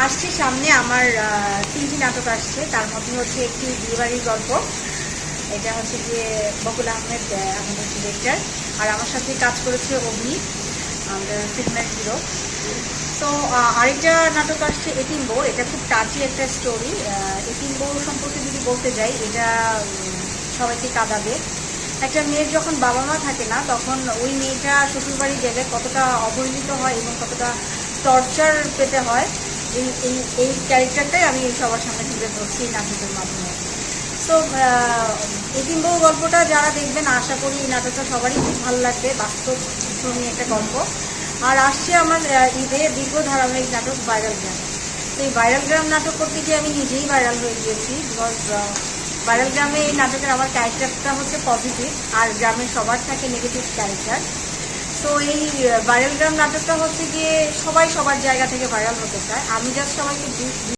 আসছে সামনে আমার 3টি নাটক আসছে। তার মধ্যে হচ্ছে একটি বিয়েবাড়ির গল্প, এটা হচ্ছে যে বকুল আহমেদ আমাদের ডিরেক্টর, আর আমার সাথে কাজ করেছে অভি, আমাদের ফিল্মের হিরো। তো আরেকটা নাটক আসছে এতিম বউ, এটা খুব টাচি একটা স্টোরি। এতিম বউ সম্পর্কে যদি বলতে যাই, এটা সবাইকে কাঁদাবে। একটা মেয়ের যখন বাবা মা থাকে না, তখন ওই মেয়েটা শ্বশুরবাড়ি গেলে কতটা অবহেলিত হয় এবং কতটা টর্চার পেতে হয়, এই এই এই ক্যারেক্টারটাই আমি সবার সামনে তুলে ধরছি এই নাটকের মাধ্যমে। সো এতিম বউ গল্পটা যারা দেখবেন, আশা করি এই নাটকটা সবারই খুব ভালো লাগবে, বাস্তব নিয়ে একটা গল্প। আর আসছে আমার ঈদে দীর্ঘ ধারাবাহিক নাটক ভাইরাল গ্রাম। তো এই ভাইরাল গ্রাম নাটক করতে গিয়ে আমি নিজেই ভাইরাল হয়ে গিয়েছি, বিকজ ভাইরাল গ্রামে এই নাটকের আমার ক্যারেক্টারটা হচ্ছে পজিটিভ, আর গ্রামের সবার থাকে নেগেটিভ ক্যারেক্টার। তো এই ভাইরাল গ্রাম নাটকটা হচ্ছে গিয়ে সবাই সবার জায়গা থেকে ভাইরাল হতে চায়, আমি জাস্ট সবাইকে